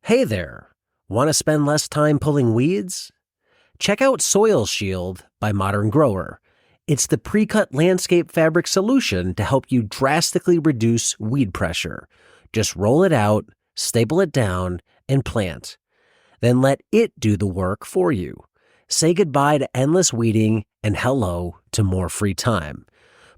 Hey there! Want to spend less time pulling weeds? Check out Soil Shield by Modern Grower. It's the pre-cut landscape fabric solution to help you drastically reduce weed pressure. Just roll it out, staple it down, and plant. Then let it do the work for you. Say goodbye to endless weeding and hello to more free time.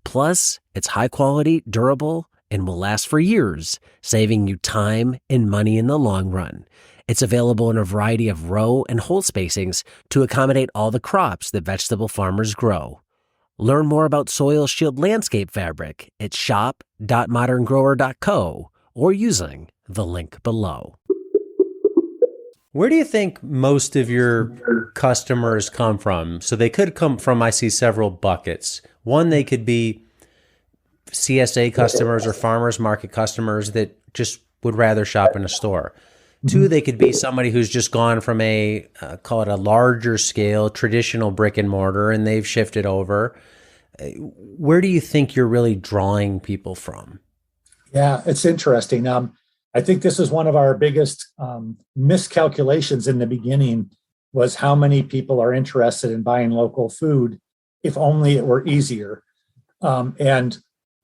Plus, it's high quality, durable, and will last for years, saving you time and money in the long run. It's available in a variety of row and hole spacings to accommodate all the crops that vegetable farmers grow. Learn more about Soil Shield landscape fabric at shop.moderngrower.co or using the link below. Where do you think most of your customers come from? So they could come from, I see several buckets. One, they could be CSA customers or farmers market customers that just would rather shop in a store. Two, they could be somebody who's just gone from call it a larger scale, traditional brick and mortar, and they've shifted over. Where do you think you're really drawing people from? Yeah, it's interesting. I think this is one of our biggest miscalculations in the beginning was how many people are interested in buying local food, if only it were easier. And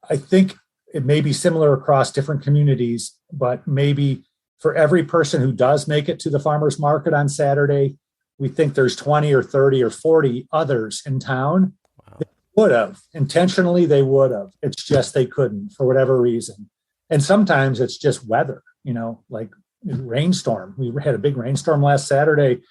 I think it may be similar across different communities, but maybe for every person who does make it to the farmer's market on Saturday, we think there's 20 or 30 or 40 others in town. Wow. They would have. Intentionally, they would have. It's just they couldn't for whatever reason. And sometimes it's just weather, like rainstorm. We had a big rainstorm last Saturday,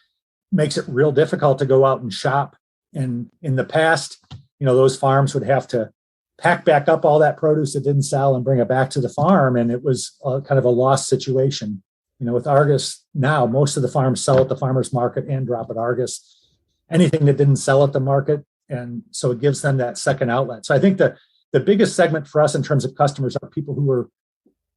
makes it real difficult to go out and shop. And in the past, those farms would have to pack back up all that produce that didn't sell and bring it back to the farm. And it was kind of a lost situation. With Argus now, most of the farms sell at the farmer's market and drop at Argus. Anything that didn't sell at the market. And so it gives them that second outlet. So I think the biggest segment for us in terms of customers are people who are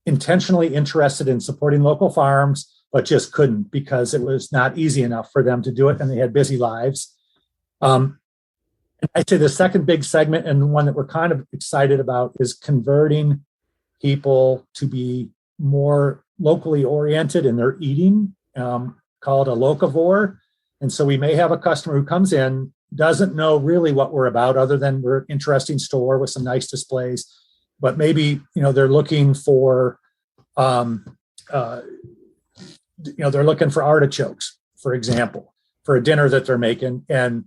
intentionally interested in supporting local farms, but just couldn't because it was not easy enough for them to do it and they had busy lives. I'd say the second big segment and one that we're kind of excited about is converting people to be more locally oriented in their eating, called a locavore. And so we may have a customer who comes in, doesn't know really what we're about other than we're an interesting store with some nice displays, but maybe, they're looking for, they're looking for artichokes, for example, for a dinner that they're making. And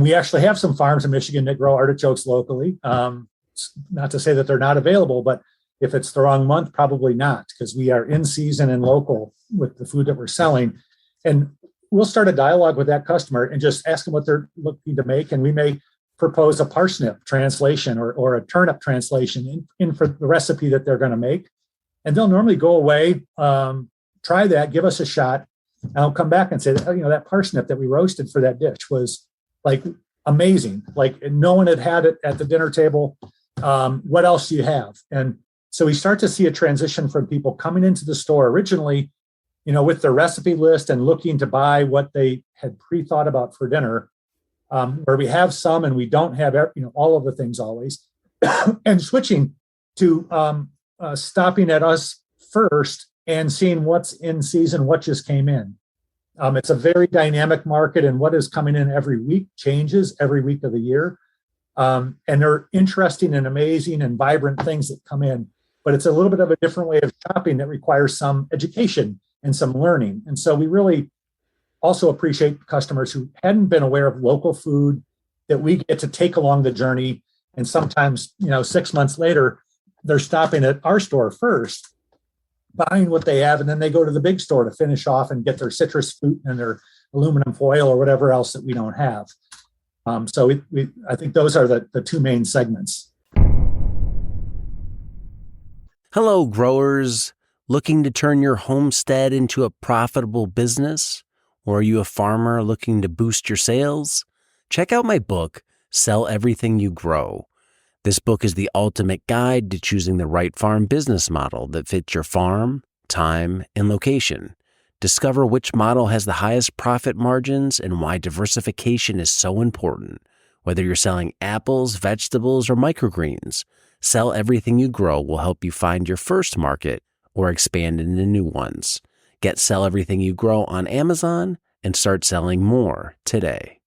we actually have some farms in Michigan that grow artichokes locally. Not to say that they're not available, but if it's the wrong month, probably not, because we are in season and local with the food that we're selling. And we'll start a dialogue with that customer and just ask them what they're looking to make. And we may propose a parsnip translation or a turnip translation in for the recipe that they're going to make. And they'll normally go away, try that, give us a shot. And I'll come back and say, that parsnip that we roasted for that dish was like amazing. Like no one had it at the dinner table. What else do you have? And so we start to see a transition from people coming into the store originally, with their recipe list and looking to buy what they had pre-thought about for dinner, where we have some and we don't have, all of the things always, and switching to stopping at us first and seeing what's in season, what just came in. It's a very dynamic market, and what is coming in every week changes every week of the year. And they're interesting and amazing and vibrant things that come in, but it's a little bit of a different way of shopping that requires some education and some learning. And so we really also appreciate customers who hadn't been aware of local food that we get to take along the journey. And sometimes, 6 months later, they're stopping at our store first, buying what they have, and then they go to the big store to finish off and get their citrus fruit and their aluminum foil or whatever else that we don't have. So I think those are the two main segments. Hello, growers. Looking to turn your homestead into a profitable business? Or are you a farmer looking to boost your sales? Check out my book, Sell Everything You Grow. This book is the ultimate guide to choosing the right farm business model that fits your farm, time, and location. Discover which model has the highest profit margins and why diversification is so important. Whether you're selling apples, vegetables, or microgreens, Sell Everything You Grow will help you find your first market or expand into new ones. Get Sell Everything You Grow on Amazon and start selling more today.